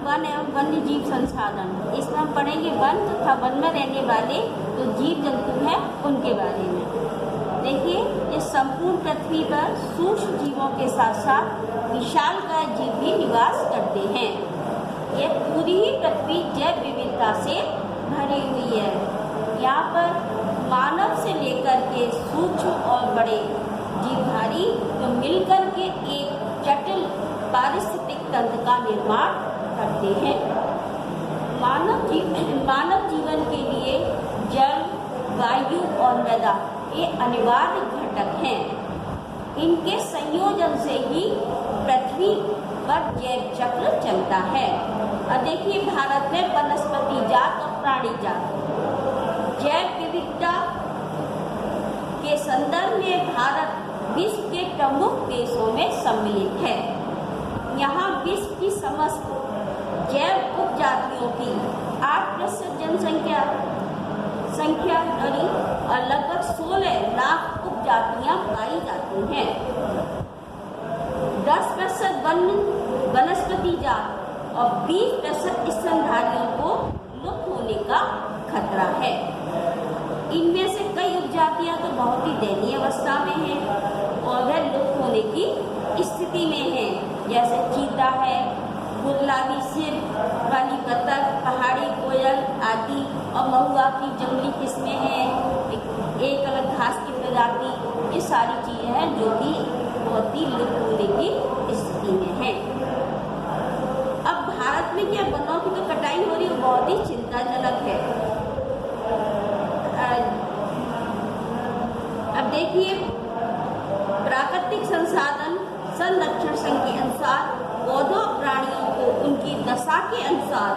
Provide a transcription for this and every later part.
One एवं वन्य जीव संसाधन, इसमें हम पढ़ेंगे वन तथा वन में रहने वाले जो जीव जंतु हैं उनके बारे में। देखिए, ये संपूर्ण पृथ्वी पर सूक्ष्म जीवों के साथ साथ विशालकाय जीव भी निवास करते हैं। ये पूरी ही पृथ्वी जैव विविधता से भरी हुई है। यहाँ पर मानव से लेकर के सूक्ष्म और बड़े जीवधारी जो मिलकर के एक जटिल पारिस्थितिक तंत्र का निर्माण करते हैं। मानव जीवन के लिए जल, वायु और मृदा ये अनिवार्य घटक हैं। इनके संयोजन से ही पृथ्वी पर जैव चक्र चलता है। और देखिए, भारत में वनस्पति जात और प्राणी जात जैव विविधता के संदर्भ में भारत विश्व के प्रमुख देशों में सम्मिलित है। यहाँ विश्व की समस्त जैव उपजातियों की 8% जनसंख्या और लगभग 16 लाख उपजातियां पाई जाती हैं। 10% वनस्पति जात और 20% स्तनधारियों को लुप्त होने का खतरा है। इनमें से कई उपजातियां तो बहुत ही दयनीय अवस्था में हैं और वह लुप्त होने की स्थिति में हैं, जैसे चीता है, गुलाबी सिर वाली बतख, पहाड़ी कोयल आदि, और महुआ की जंगली किस्में हैं, एक अलग घास की प्रजाति। ये सारी चीजें हैं जो कि बहुत ही लुप्त होने की स्थिति में हैं। अब भारत में क्या वनों की तो कटाई हो रही है, बहुत ही चिंताजनक है। अब देखिए, प्राकृतिक संसाधन संरक्षण संघ के अनुसार पौधों प्राणियों को उनकी दशा के अनुसार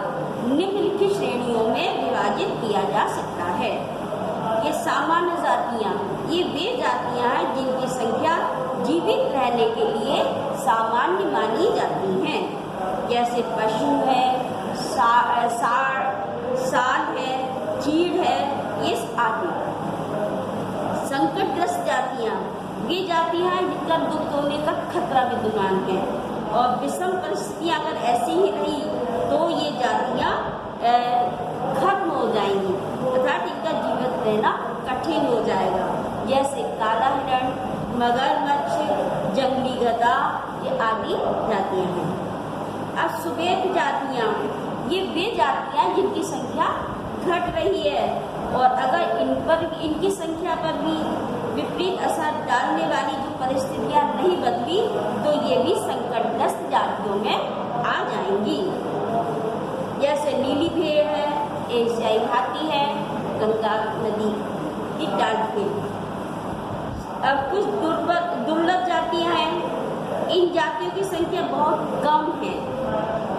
निम्नलिखित श्रेणियों में विभाजित किया जा सकता है। ये सामान्य जातियां, ये वे जातियां हैं जिनकी संख्या जीवित रहने के लिए सामान्य मानी जाती हैं, जैसे पशु है, साल है, चीड़ है, ये आदि। संकटग्रस्त जातियां वे जातियां हैं जिनका लुप्त होने का खतरा विद्यमान है, और विषम परिस्थितियां अगर ऐसी ही रही तो ये जातियां खत्म हो जाएंगी, अर्थात इनका जीवित रहना कठिन हो जाएगा, जैसे काला हिरण, मगरमच्छ, जंगली गधा, ये आदि जातियां हैं। अब सुबेद जातियां, ये वे जातियां जिनकी संख्या घट रही है, और अगर इनकी संख्या पर भी विपरीत असर डालने वाली जो परिस्थितियां नहीं बदली तो ये भी संकटग्रस्त जातियों में आ जाएंगी, जैसे नीली भेड़ है, एशियाई हाथी है, गंगा नदी की डालफिन। अब कुछ दुर्लभ जातियां हैं, इन जातियों की संख्या बहुत कम है।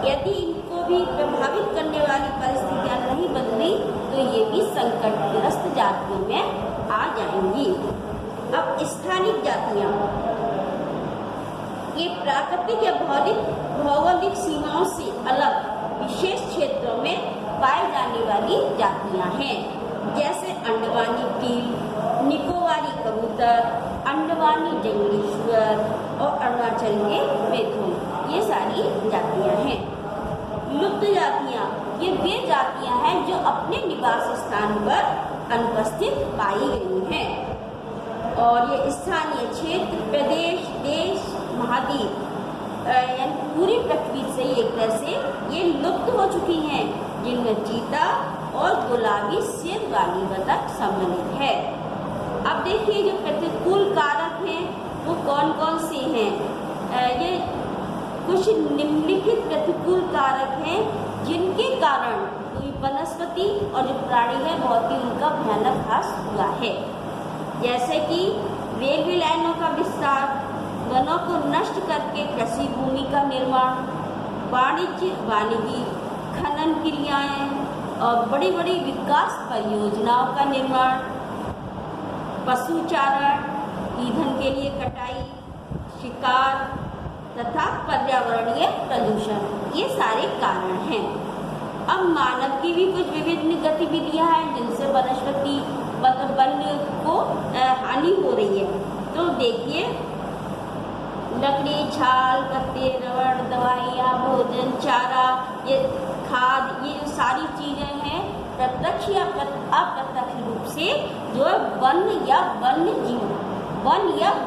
यदि इनको भी प्रभावित करने वाली परिस्थितियां नहीं बदली तो ये भी संकटग्रस्त जातियों में आ जाएंगी। अब स्थानिक जातियां, ये प्राकृतिक या भौगोलिक सीमाओं से अलग विशेष क्षेत्रों में पाए जाने वाली जातियां हैं, जैसे अंडमानी टील, निकोबारी कबूतर, अंडमानी जंगली सुअर और अरुणाचल के मैथुन, ये सारी जातियां हैं। लुप्त जातियां, ये वे जातियां हैं जो अपने निवास स्थान पर अनुपस्थित पाई गई हैं, और ये स्थानीय क्षेत्र, प्रदेश, देश, महाद्वीप यानी पूरी पृथ्वी से एक तरह से ये लुप्त हो चुकी हैं, जिनमें चीता और गुलाबी सिर वाली बतख सम्मिलित है। अब देखिए, जो प्रतिकूल कारक हैं वो कौन कौन से हैं। ये कुछ निम्नलिखित प्रतिकूल कारक हैं जिनके कारण कोई वनस्पति और जो प्राणी है बहुत ही उनका भयानक ह्रास हुआ है, जैसे कि रेलवे लाइनों का विस्तार, वनों को नष्ट करके कृषि भूमि का निर्माण, वानिकी, खनन क्रियाएं और बड़ी बड़ी विकास परियोजनाओं का निर्माण, पशु चारण, ईंधन के लिए कटाई, शिकार तथा पर्यावरणीय प्रदूषण, ये सारे कारण हैं। अब मानव की भी कुछ विभिन्न गतिविधियां हैं जिनसे वनस्पति वन को हानि हो रही है। तो देखिए, लकड़ी, छाल, पत्ते, रबड़, दवाइयाँ, भोजन, चारा, ये खाद, ये जो सारी चीजें हैं प्रत्यक्ष या अप्रत्यक्ष रूप से जो है वन या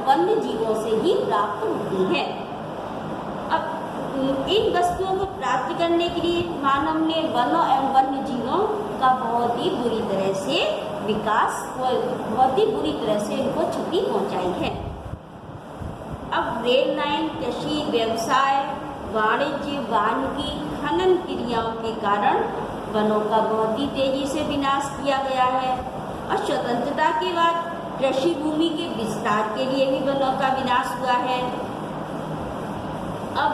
वन्य जीवों से ही प्राप्त होती है। अब इन वस्तुओं को प्राप्त करने के लिए मानव ने वनों एवं वन्य जीवों का बहुत ही बुरी तरह से इनको क्षति पहुंचाई है। अब रेल लाइन, कृषि, व्यवसाय, वाणिज्य, वानिकी, खनन क्रियाओं के कारण वनों का बहुत ही तेजी से विनाश किया गया है। और स्वतंत्रता के बाद कृषि भूमि के विस्तार के लिए भी वनों का विनाश हुआ है। अब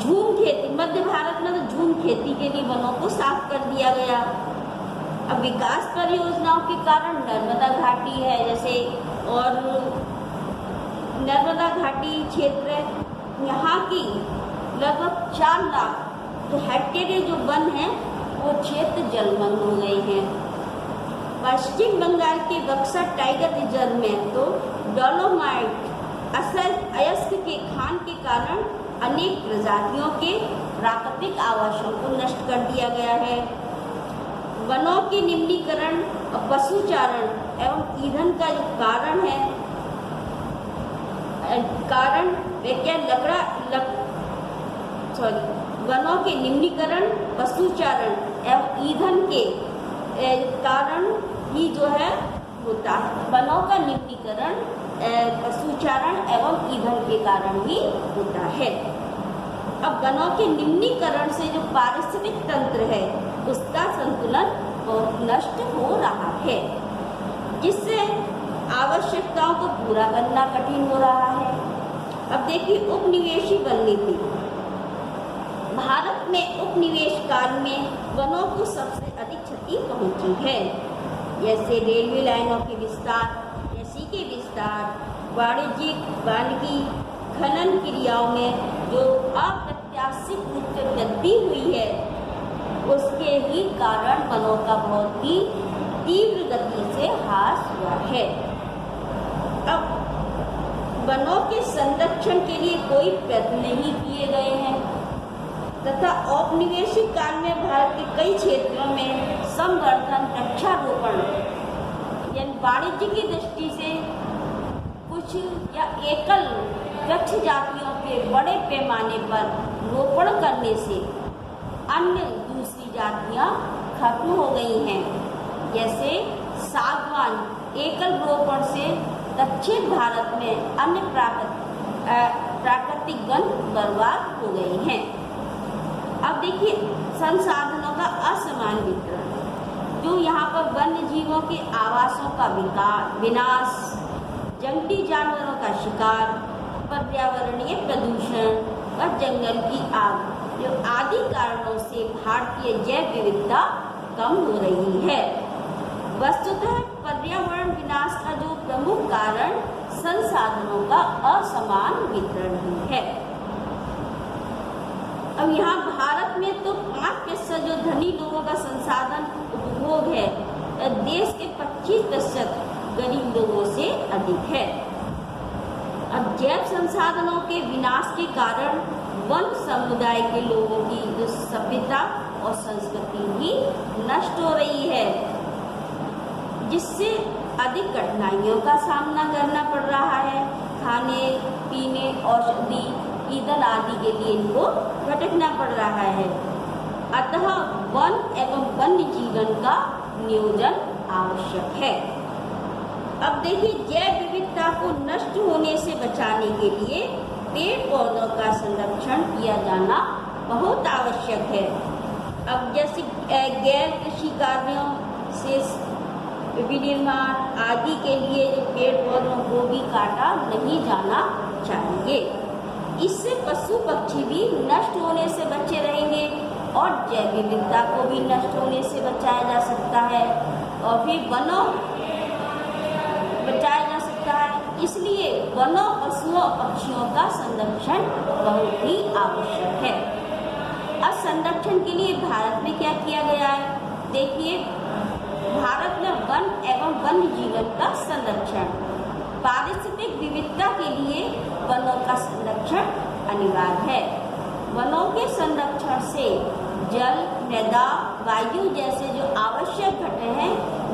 झूम खेती, मध्य भारत में तो झूम खेती के लिए वनों को साफ कर दिया गया। अब विकास परियोजनाओं के कारण नर्मदा घाटी है जैसे, और नर्मदा घाटी क्षेत्र, यहाँ की लगभग 4 लाख हेक्टेयर जो वन है वो क्षेत्र जलमग्न हो गए हैं। पश्चिम बंगाल के बक्सर टाइगर रिजर्व में तो डोलोमाइट अयस्क के खान के कारण अनेक प्रजातियों के प्राकृतिक आवासों को नष्ट कर दिया गया है। वनों के निम्नीकरण और पशुचारण एवं ईंधन का जो कारण है, वनों के निम्नीकरण, पशुचारण एवं ईंधन के कारण ही जो है होता है। वनों का निम्नीकरण पशुचारण एवं ईंधन के कारण ही होता है। अब वनों के निम्नीकरण से जो पारिस्थितिक तंत्र है उसका संतुलन बहुत नष्ट हो रहा है, जिससे आवश्यकताओं को पूरा करना कठिन हो रहा है। अब देखिए उपनिवेशी वन नीति। भारत में उपनिवेश काल में वनों को सबसे अधिक क्षति पहुंची है, जैसे रेलवे लाइनों के विस्तार, कृषि के विस्तार, वाणिज्यिक, वानिकी, खनन क्रियाओं में जो अप्रत्याशित रूप से वृद्धि हुई है उसके ही कारण वनों का बहुत ही तीव्र गति से ह्रास हुआ है। अब वनों के संरक्षण के लिए कोई प्रयत्न नहीं किए गए हैं तथा औपनिवेशिक काल में भारत के कई क्षेत्रों में संवर्धन, वृक्षारोपण यानी वाणिज्य की दृष्टि से कुछ या एकल वृक्ष जातियों के बड़े पैमाने पर रोपण करने से अन्य दूसरी जातियां खत्म हो गई हैं। जैसे सागवान एकल रोपण से दक्षिण भारत में अन्य प्राकृतिक वन बर्बाद हो गए हैं। अब देखिए संसाधनों का असमान वितरण, जो यहाँ पर वन्य जीवों के आवासों का विनाश, जंगली जानवरों का शिकार, पर्यावरणीय प्रदूषण और जंगल की आग, जो आदि कारणों से भारतीय जैव विविधता कम हो रही है। वस्तुतः पर्यावरण विनाश का जो प्रमुख कारण संसाधनों का असमान वितरण ही है। अब यहाँ भारत में तो 5% जो धनी लोगों का संसाधन उपभोग है, देश के 25% गरीब लोगों से अधिक है। अब जैव संसाधनों के विनाश के कारण वन समुदाय के लोगों की जो सभ्यता और संस्कृति भी नष्ट हो रही है, जिससे अधिक कठिनाइयों का सामना करना पड़ रहा है। खाने पीने, औषधि, ईंधन आदि के लिए इनको भटकना पड़ रहा है। अतः वन एवं वन्य जीवन का नियोजन आवश्यक है। अब देखिए जैव विविधता को नष्ट होने से बचाने के लिए पेड़ पौधों का संरक्षण किया जाना बहुत आवश्यक है। अब जैसे गैर कृषि कार्यों से विनिर्माण आदि के लिए जो पेड़ पौधों को भी काटा नहीं जाना चाहिए। इससे पशु पक्षी भी नष्ट होने से बचे रहेंगे और जैव विविधता को भी नष्ट होने से बचाया जा सकता है और फिर वनों बचाया जा सकता है। इसलिए वनों, पशुओं, पक्षियों का संरक्षण बहुत ही आवश्यक है। अब संरक्षण के लिए भारत में क्या किया गया है? देखिए भारत में वन एवं वन्य जीवन का संरक्षण, पारिस्थितिक विविधता के लिए वनों का संरक्षण अनिवार्य है। वनों के संरक्षण से जल, मृदा, वायु जैसे जो आवश्यक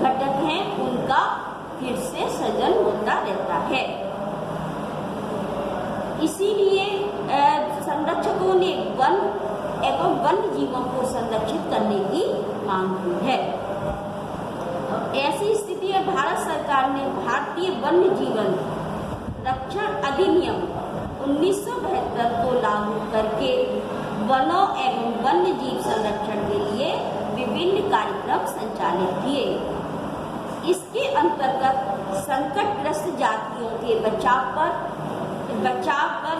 घटक हैं उनका फिर से सृजन होता रहता है। इसीलिए संरक्षकों ने वन एवं वन्य जीवों को संरक्षित करने की मांग की है। ऐसी स्थिति में भारत सरकार ने भारतीय वन्य जीवन रक्षण अधिनियम 1972 को लागू करके वनों एवं वन्य जीव संरक्षण के लिए विभिन्न कार्यक्रम संचालित किए। इसके अंतर्गत संकटग्रस्त जातियों के बचाव पर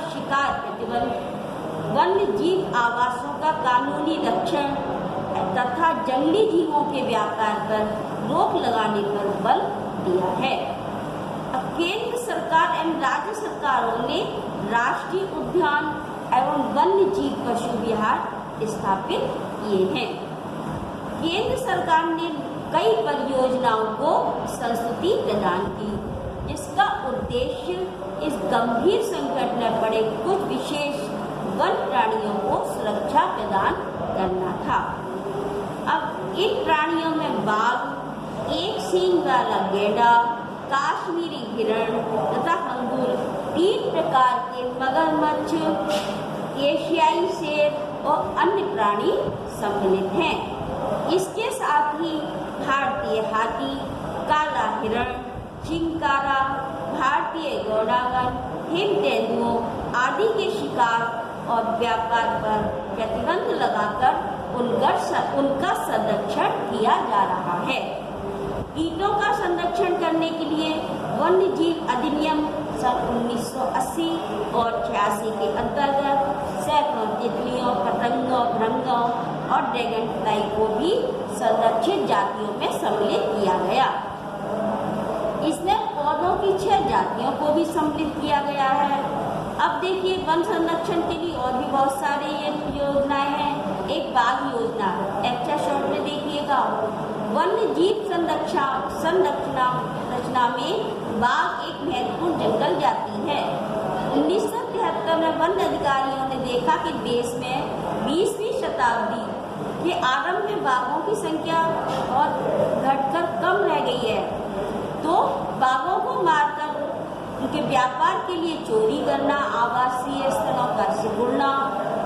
शिकार प्रतिबंध, वन्य जीव आवासों का कानूनी रक्षण तथा जंगली जीवों के व्यापार पर रोक लगाने पर बल दिया है। केंद्र सरकार एवं राज्य सरकारों ने राष्ट्रीय उद्यान एवं वन्य जीव पशु विहार स्थापित किए हैं। केंद्र सरकार ने कई परियोजनाओं को संस्तुति प्रदान की, जिसका उद्देश्य इस गंभीर संकट में पड़े कुछ विशेष वन प्राणियों को सुरक्षा प्रदान करना था। अब इन प्राणियों में बाघ, एक सींग वाला गैंडा, काश्मीरी हिरण तथा अंगूर, 3 प्रकार के मगरमच्छ, एशियाई शेर और अन्य प्राणी सम्मिलित हैं। इसके साथ ही भारतीय हाथी, काला हिरण, चिंकारा, भारतीय गौड़ागन, हिम तेंदुओं आदि के शिकार और व्यापार पर प्रतिबंध लगाकर उनका संरक्षण किया जा रहा है। कीटों का संरक्षण करने के लिए वन्य जीव अधिनियम सन 1980 और 86 के अंतर्गत सैकड़ों तितलियों, पतंगों, भृंगों और ड्रैगन फ्लाई को भी संरक्षित जातियों में सम्मिलित किया गया। इसमें पौधों की 6 जातियों को भी सम्मिलित किया गया है। अब देखिए, वन संरक्षण के लिए और भी बहुत सारे ये योजनाएं हैं। एक बाघ योजना, एक्स्ट्रा शॉर्ट में देखिएगा। वन्य जीव संरचना में बाघ एक महत्वपूर्ण जंगल जाति है। 1973 में वन अधिकारियों ने देखा कि देश में 20वीं शताब्दी के आरंभ में बाघों की संख्या और घटकर कम रह गई है, तो बाघों को मारकर उनके व्यापार के लिए चोरी करना, आवासीय स्थलों का सिकुड़ना,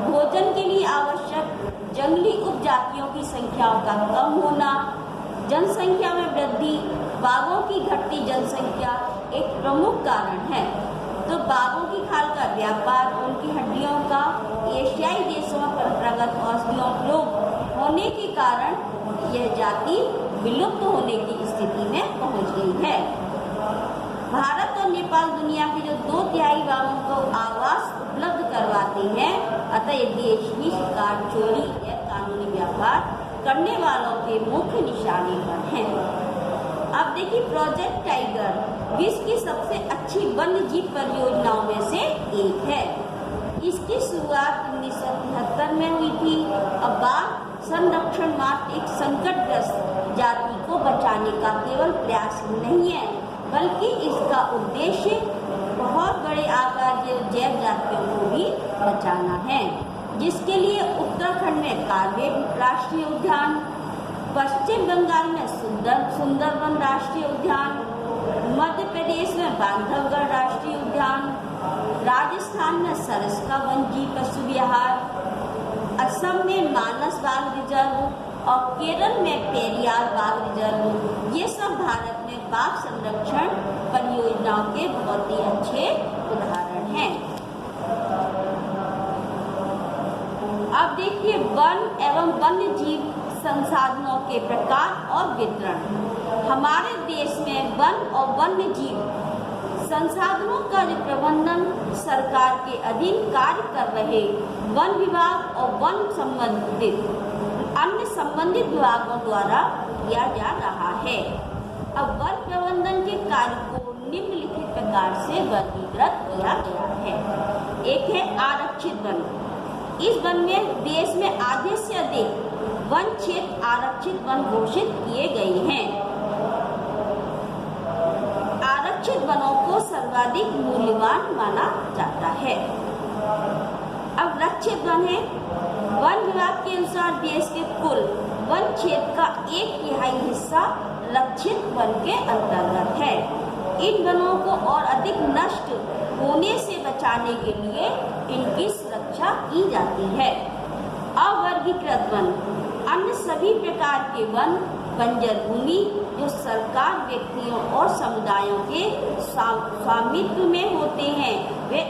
भोजन के लिए आवश्यक जंगली उपजातियों की संख्याओं का कम होना, जनसंख्या में वृद्धि, बाघों की घटती जनसंख्या एक प्रमुख कारण है। तो बाघों की खाल का व्यापार, उनकी हड्डियों का एशियाई देशों में परंपरागत औषधियों उपयोग होने के कारण यह जाति विलुप्त होने की स्थिति में पहुंच गई है। भारत और नेपाल दुनिया के जो 2/3 बाघों को आवास उपलब्ध करवाते हैं, अतः ये देश ही शिकार, चोरी या कानूनी व्यापार करने वालों के मुख्य निशाने पर हैं। अब देखिए, प्रोजेक्ट टाइगर विश्व की सबसे अच्छी वन्य जीव परियोजनाओं में से एक है। इसकी शुरुआत 1973 में हुई थी। अब बाघ संरक्षण मात्र एक संकटग्रस्त जाति को बचाने का केवल प्रयास नहीं है, बल्कि इसका उद्देश्य बहुत बड़े आकार के जैव जातियों को भी बचाना है, जिसके लिए उत्तराखंड में कार्बेट राष्ट्रीय उद्यान, पश्चिम बंगाल में सुंदरवन राष्ट्रीय उद्यान, मध्य प्रदेश में बांधवगढ़ राष्ट्रीय उद्यान, राजस्थान में सरिस्का वन्यजीव पशु विहार, असम में मानस बाघ रिजर्व और केरल में पेरियार बाघ रिजर्व, ये सब भारत में बाघ संरक्षण परियोजनाओं के बहुत ही अच्छे उदाहरण हैं। अब देखिए, वन एवं वन्य जीव संसाधनों के प्रकार और वितरण। हमारे देश में वन और वन्य जीव संसाधनों का जो प्रबंधन सरकार के अधीन कार्य कर रहे वन विभाग और वन संबंधित अन्य संबंधित विभागों द्वारा किया जा रहा है। अब वन प्रबंधन के कार्य को निम्नलिखित प्रकार से वर्गीकृत किया गया है। एक है आरक्षित वन। इस वन में देश में आधे से अधिक वन क्षेत्र आरक्षित वन घोषित किए गए हैं। आरक्षित वनों को सर्वाधिक मूल्यवान माना जाता है। अब लक्षित वन है। वन विभाग के अनुसार देश के कुल वन क्षेत्र का 1/3 हिस्सा लक्षित वन के अंतर्गत है। इन वनों को और अधिक नष्ट होने से बचाने के लिए इनकी सुरक्षा की जाती है। अवर्गीकृत वन अन्य सभी प्रकार के वन बंजर भूमि जो सरकार, व्यक्तियों और समुदायों के स्वामित्व में होते हैं, वे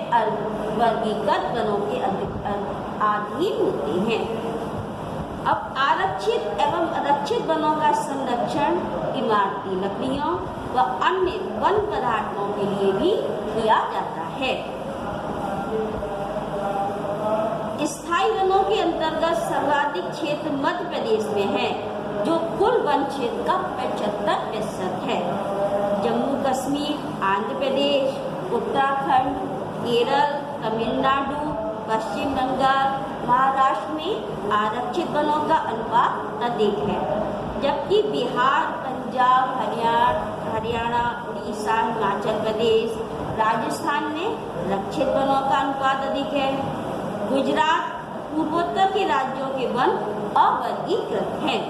वर्गीकृत वनों के अधीन होते हैं। अब आरक्षित एवं अरक्षित वनों का संरक्षण इमारती लकड़ियों व अन्य वन पदार्थों के लिए भी किया जाता है। स्थायी वनों के अंतर्गत सर्वाधिक क्षेत्र मध्य प्रदेश में है, जो कुल वन क्षेत्र का 75% है। जम्मू कश्मीर, आंध्र प्रदेश, उत्तराखंड, केरल, तमिलनाडु, पश्चिम बंगाल, महाराष्ट्र में आरक्षित वनों का अनुपात अधिक है, जबकि बिहार, पंजाब, हरियाणा, उड़ीसा, हिमाचल प्रदेश, राजस्थान में रक्षित वनों का अनुपात अधिक है। गुजरात, पूर्वोत्तर के राज्यों के वन अवर्गीकृत हैं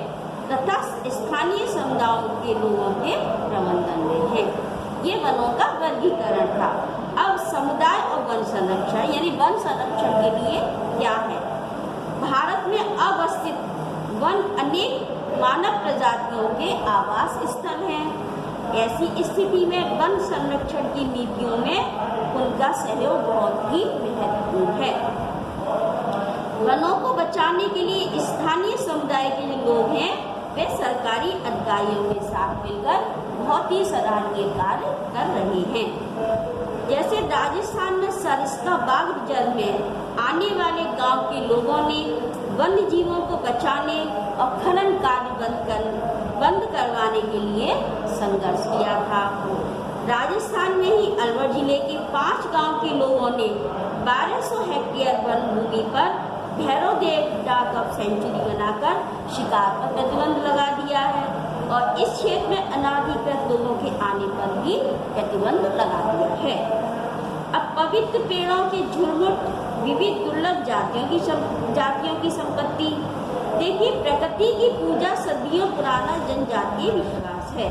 तथा स्थानीय समुदायों के लोगों के प्रबंधन में है। ये वनों का वर्गीकरण था। अब समुदाय और वन संरक्षण यानी वन संरक्षण के लिए क्या है? भारत में अवस्थित वन अनेक मानव प्रजातियों के आवास स्थल हैं। ऐसी स्थिति में वन संरक्षण की नीतियों में उनका सहयोग बहुत ही महत्वपूर्ण है। वनों को बचाने के लिए स्थानीय समुदाय के जो लोग हैं, वे सरकारी अधिकारियों के साथ मिलकर बहुत ही सराहनीय कार्य कर रहे हैं। जैसे राजस्थान में सरिस्का बाघ रिजर्व में आने वाले गांव के लोगों ने वन्य जीवों को बचाने और खनन कार्य बंद करवाने के लिए संघर्ष किया था। राजस्थान में ही अलवर जिले के 5 गांव के लोगों ने 1200 हेक्टेयर वन भूमि पर भैरव देव डाक ऑफ सेंचुरी बनाकर शिकार पर प्रतिबंध लगा दिया है और इस क्षेत्र में अनाधिकृत लोगों के आने पर भी प्रतिबंध लगा दिया है। अब पवित्र पेड़ों के झुरमुट विविध दुर्लभ जातियों की संपत्ति। देखिए, प्रकृति की पूजा सदियों पुराना जनजातीय विश्वास है।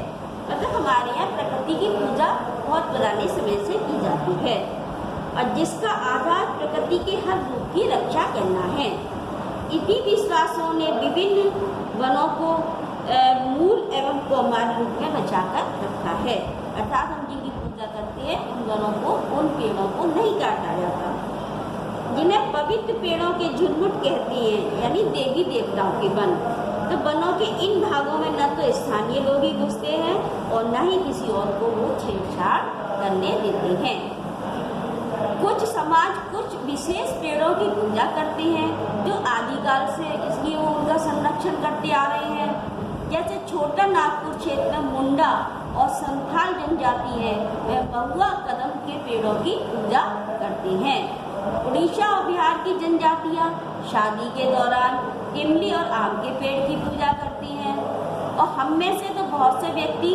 मतलब हमारे यहाँ प्रकृति की पूजा बहुत पुराने समय से की जाती है और जिसका आधार प्रकृति के हर रूप की रक्षा करना है। इन्हीं विश्वासों ने विभिन्न वनों को मूल एवं कौमार रूप में बचाकर रखा है। अर्थात हम जिनकी पूजा करते हैं उन वनों को, उन पेड़ों को नहीं काटा जाता, जिन्हें पवित्र पेड़ों के झुरमुट कहते हैं, यानी देवी देवताओं के वन। तो वनों के इन भागों में न तो स्थानीय लोग ही घुसते हैं और न ही किसी और को वो छेड़छाड़ करने देते हैं। कुछ समाज कुछ विशेष पेड़ों की पूजा करते हैं जो आदिकाल से इसलिए वो उनका संरक्षण करते आ रहे हैं। जैसे छोटा नागपुर क्षेत्र में मुंडा और संथाल जनजाति है, वह बहुआ कदम के पेड़ों की पूजा करते हैं। उड़ीसा और बिहार की जनजातियां शादी के दौरान इमली और आम के पेड़ की पूजा करती हैं और हम में से तो बहुत से व्यक्ति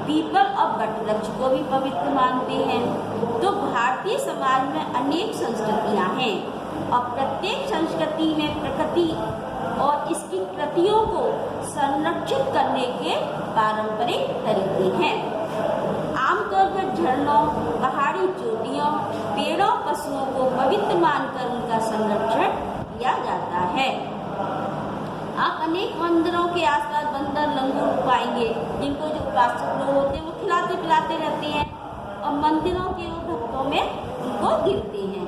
पीपल और वट वृक्ष को भी पवित्र मानते हैं। तो भारतीय समाज में अनेक संस्कृतियां हैं और प्रत्येक संस्कृति में प्रकृति और इसकी कृतियों को संरक्षित करने के पारंपरिक तरीके हैं। आमतौर पर झरनों, पहाड़ी चोटियों, पेड़ों, पशुओं को पवित्र मानकर उनका संरक्षण किया जाता है। आप अनेक मंदिरों के आसपास बंदर, लंगूर पाएंगे, जिनको जो उपासक लोग होते हैं वो खिलाते पिलाते रहते हैं और मंदिरों के भक्तों में उनको गिरते हैं।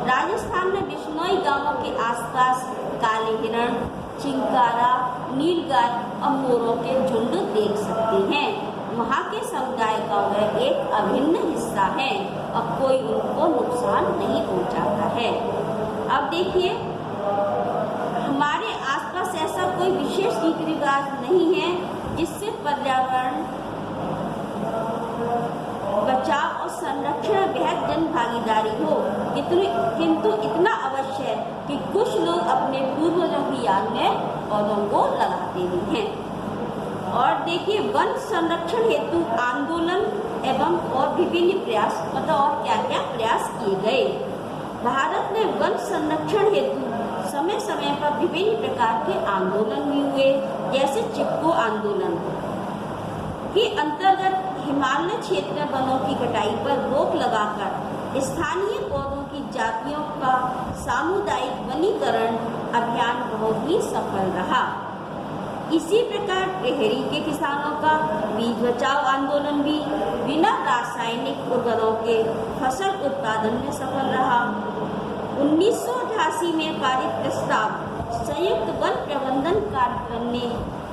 राजस्थान में बिश्नोई गांवों के आसपास काले हिरण, चिंकारा, नीलगाय और मोरों के झुंड देख सकते हैं। वहाँ के समुदाय का वह एक अभिन्न हिस्सा है और कोई उनको नुकसान नहीं पहुँचाता है। अब देखिए, हमारे आसपास ऐसा कोई विशेष रीति रिवाज नहीं है जिससे पर्यावरण बचाव और संरक्षण में बेहद जन भागीदारी हो, किंतु इतना अवश्य है कि कुछ लोग अपने पूर्वजों की याद में पौधों को लगाते भी हैं। और देखिए, वन संरक्षण हेतु आंदोलन एवं और विभिन्न प्रयास, मतलब और क्या क्या प्रयास किए गए। भारत में वन संरक्षण हेतु समय समय पर विभिन्न प्रकार के आंदोलन भी हुए, जैसे चिपको आंदोलन के अंतर्गत हिमालय क्षेत्र में वनों की कटाई पर रोक लगाकर स्थानीय पौधों की जातियों का सामुदायिक वनीकरण अभियान बहुत ही सफल रहा। इसी प्रकार टेहरी के किसानों का बीज बचाओ आंदोलन भी बिना रासायनिक उर्वरकों के फसल उत्पादन में सफल रहा। 1988 में पारित प्रस्ताव संयुक्त वन प्रबंधन कार्यक्रम ने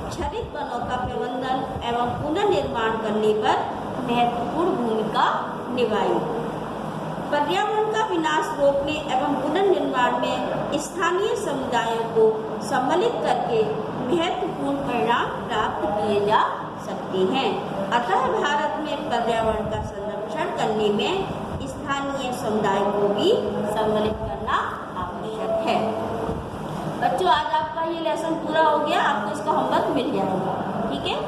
क्षरित वनों का प्रबंधन एवं पुनर्निर्माण करने पर महत्वपूर्ण भूमिका निभाई। पर्यावरण का विनाश रोकने एवं पुनर्निर्माण में स्थानीय समुदायों को सम्मिलित करके महत्वपूर्ण परिणाम प्राप्त किए जा सकते हैं। अतः भारत में पर्यावरण का संरक्षण करने में स्थानीय समुदाय को भी सम्मिलित करना आवश्यक है। बच्चों, आज आपका ये लेसन पूरा हो गया, आपको इसका होमवर्क मिल जाएगा। ठीक है।